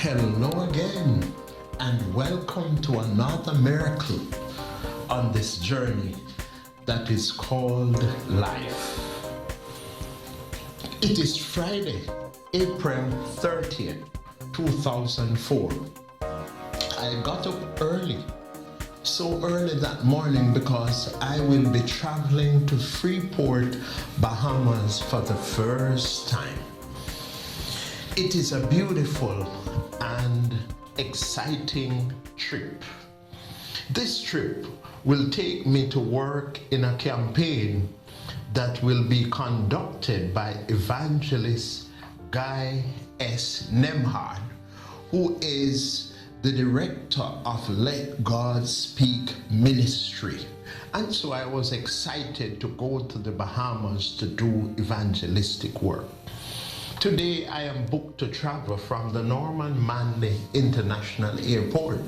Hello again, and welcome to another miracle on this journey that is called life. It is Friday, April 30th, 2004. I got up early, so early that morning because I will be traveling to Freeport, Bahamas for the first time. It is a beautiful and exciting trip. This trip will take me to work in a campaign that will be conducted by evangelist Guy S. Nemhard, who is the director of Let God Speak Ministry. And so I was excited to go to the Bahamas to do evangelistic work. Today I am booked to travel from the Norman Manley International Airport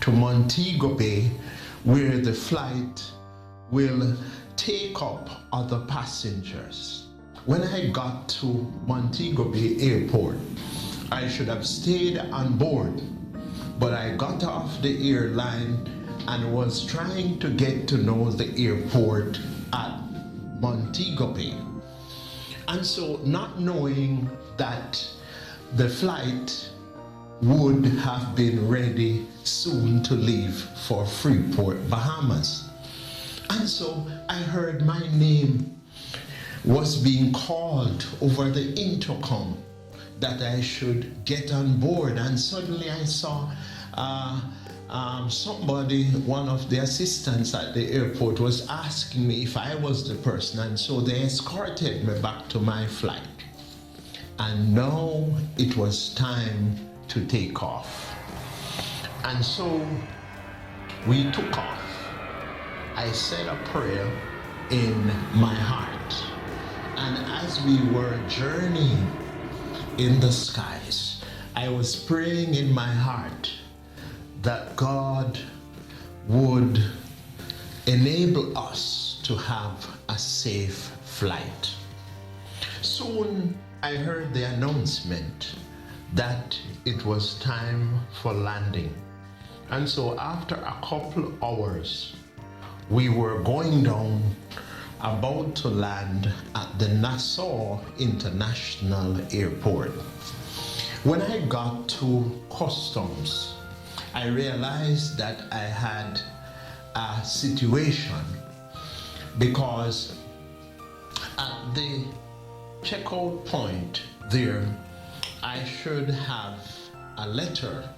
to Montego Bay, where the flight will take up other passengers. When I got to Montego Bay Airport, I should have stayed on board, but I got off the airline and was trying to get to know the airport at Montego Bay. And so, not knowing that the flight would have been ready soon to leave for Freeport, Bahamas. And so I heard my name was being called over the intercom that I should get on board. And suddenly I saw somebody, one of the assistants at the airport, was asking me if I was the person, and so they escorted me back to my flight. And now it was time to take off. And so we took off. I said a prayer in my heart, and as we were journeying in the skies, I was praying in my heart that God would enable us to have a safe flight. Soon I heard the announcement that it was time for landing. And so after a couple hours, we were going down, about to land at the Nassau International Airport. When I got to customs, I realized that I had a situation because at the checkout point there, I should have a letter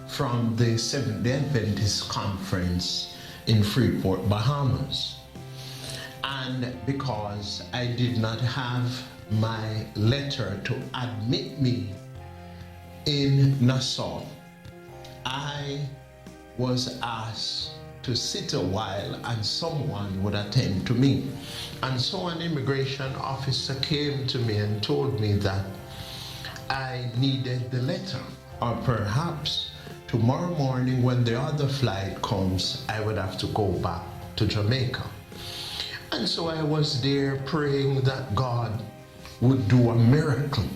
from the Seventh-day Adventist Conference in Freeport, Bahamas. And because I did not have my letter to admit me in Nassau, I was asked to sit a while and someone would attend to me. And so an immigration officer came to me and told me that I needed the letter, or perhaps tomorrow morning when the other flight comes, I would have to go back to Jamaica. And so I was there praying that God would do a miracle,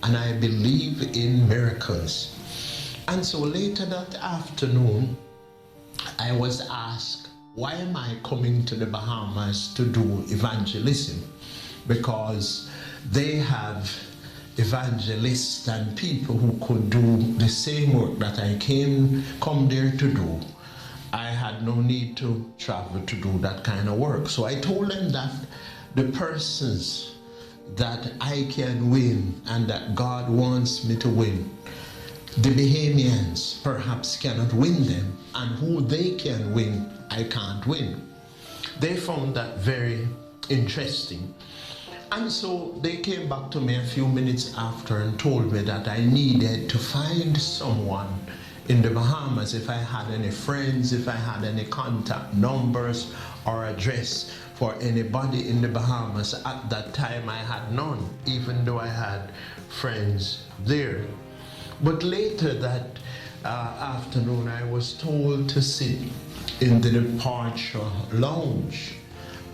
and I believe in miracles. And so later that afternoon, I was asked, why am I coming to the Bahamas to do evangelism? Because they have evangelists and people who could do the same work that I come there to do. I had no need to travel to do that kind of work. So I told them that the persons that I can win and that God wants me to win, the Bahamians perhaps cannot win them, and who they can win, I can't win. They found that very interesting. And so they came back to me a few minutes after and told me that I needed to find someone in the Bahamas, if I had any friends, if I had any contact numbers or address for anybody in the Bahamas. At that time I had none, even though I had friends there. But later that afternoon, I was told to sit in the departure lounge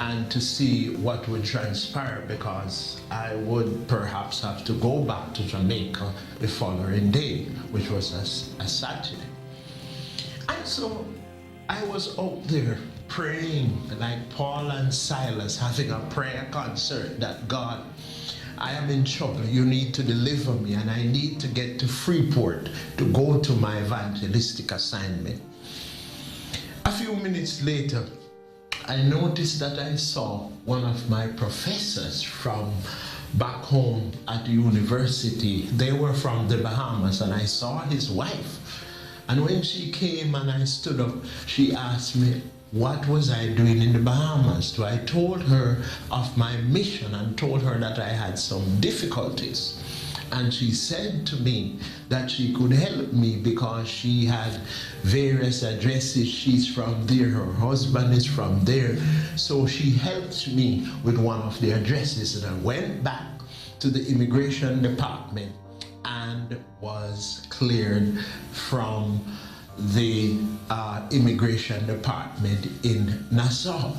and to see what would transpire, because I would perhaps have to go back to Jamaica the following day, which was a Saturday. And so I was out there praying like Paul and Silas, having a prayer concert that God, I am in trouble, you need to deliver me, and I need to get to Freeport to go to my evangelistic assignment. A few minutes later, I noticed that I saw one of my professors from back home at the university. They were from the Bahamas, and I saw his wife. And when she came and I stood up, she asked me, what was I doing in the Bahamas? So I told her of my mission and told her that I had some difficulties. And she said to me that she could help me because she had various addresses. She's from there, her husband is from there. So she helped me with one of the addresses, and I went back to the immigration department and was cleared from the immigration department in Nassau.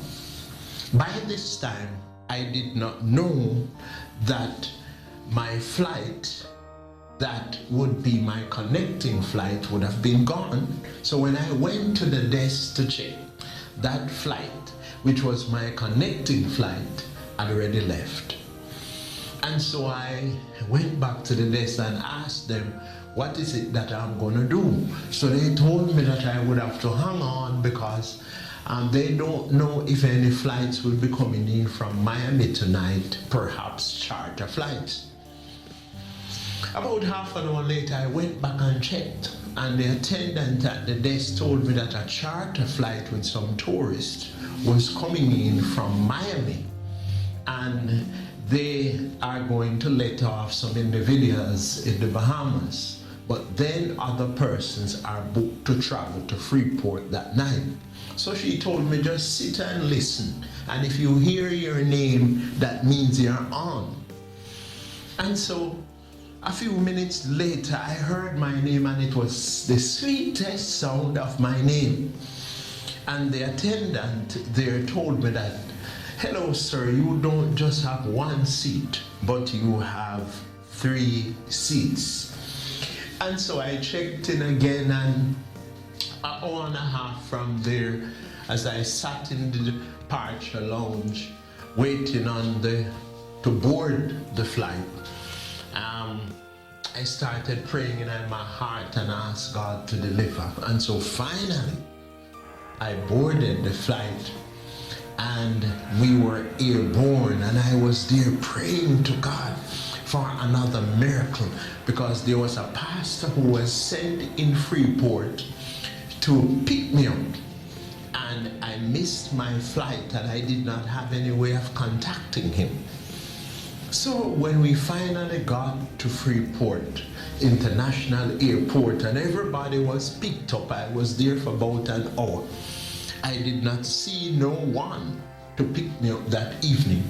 By this time, I did not know that my flight, that would be my connecting flight, would have been gone. So when I went to the desk to check, that flight, which was my connecting flight, had already left. And so I went back to the desk and asked them, what is it that I'm going to do? So they told me that I would have to hang on because they don't know if any flights will be coming in from Miami tonight, perhaps charter flights. About half an hour later, I went back and checked, and the attendant at the desk told me that a charter flight with some tourists was coming in from Miami, and they are going to let off some individuals in the Bahamas, but then other persons are booked to travel to Freeport that night. So she told me, just sit and listen, and if you hear your name, that means you're on. And so a few minutes later, I heard my name, and it was the sweetest sound of my name. And the attendant there told me that, hello sir, you don't just have one seat, but you have 3 seats. And so I checked in again, and an hour and a half from there, as I sat in the departure lounge, waiting on to board the flight, I started praying in my heart and asked God to deliver. And so finally, I boarded the flight, and we were airborne, and I was there praying to God for another miracle, because there was a pastor who was sent in Freeport to pick me up, and I missed my flight, and I did not have any way of contacting him. So when we finally got to Freeport International Airport and everybody was picked up, I was there for about an hour. I did not see no one to pick me up that evening.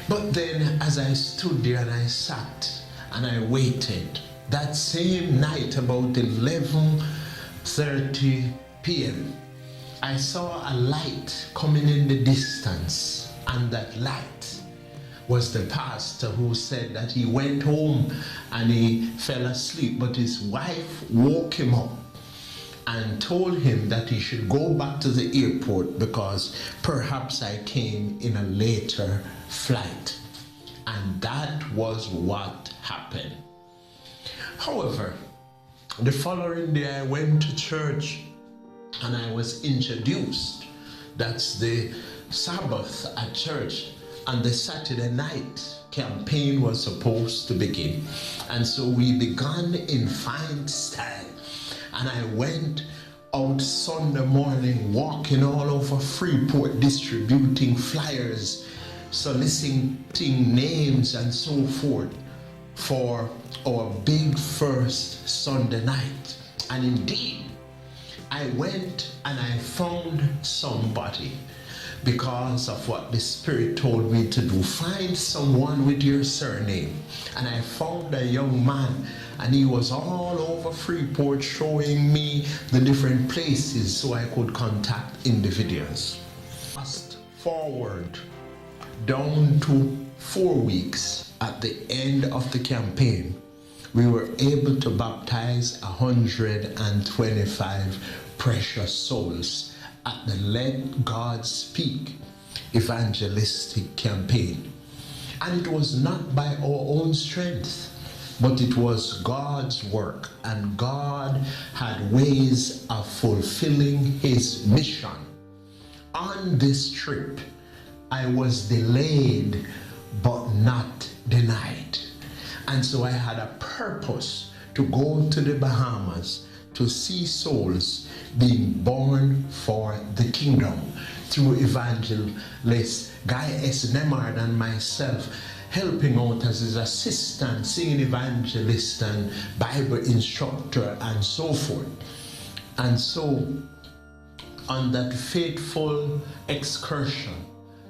But then as I stood there and I sat and I waited, that same night about 11:30 p.m., I saw a light coming in the distance, and that light was the pastor who said that he went home and he fell asleep, but his wife woke him up and told him that he should go back to the airport because perhaps I came in a later flight. And that was what happened. However, the following day I went to church and I was introduced. That's the Sabbath at church, and the Saturday night campaign was supposed to begin. And so we began in fine style. And I went out Sunday morning walking all over Freeport, distributing flyers, soliciting names and so forth for our big first Sunday night. And indeed, I went and I found somebody, because of what the Spirit told me to do. Find someone with your surname. And I found a young man, and he was all over Freeport showing me the different places so I could contact individuals. Fast forward down to 4 weeks at the end of the campaign, we were able to baptize 125 precious souls at the Let God Speak evangelistic campaign. And it was not by our own strength, but it was God's work, and God had ways of fulfilling his mission. On this trip, I was delayed but not denied. And so I had a purpose to go to the Bahamas to see souls being born for the kingdom through evangelist Guy S. Nemard and myself, helping out as his assistant, singing evangelist and Bible instructor and so forth. And so on that faithful excursion,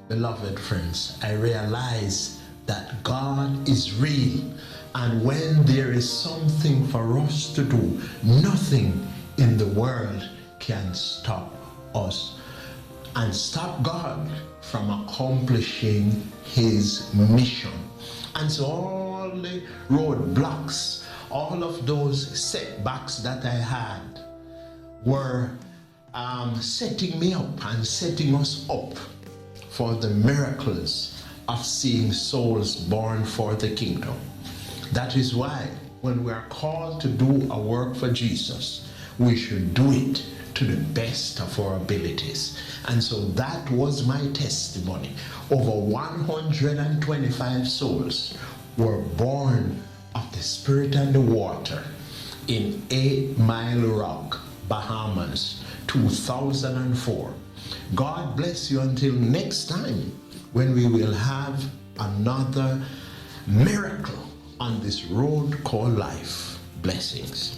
beloved friends, I realized that God is real, and when there is something for us to do, nothing in the world can stop us and stop God from accomplishing his mission. And so all the roadblocks, all of those setbacks that I had were setting me up and setting us up for the miracles of seeing souls born for the kingdom. That is why when we are called to do a work for Jesus, we should do it to the best of our abilities. And so that was my testimony. Over 125 souls were born of the Spirit and the water in 8 Mile Rock, Bahamas, 2004. God bless you until next time, when we will have another miracle on this road called life. Blessings.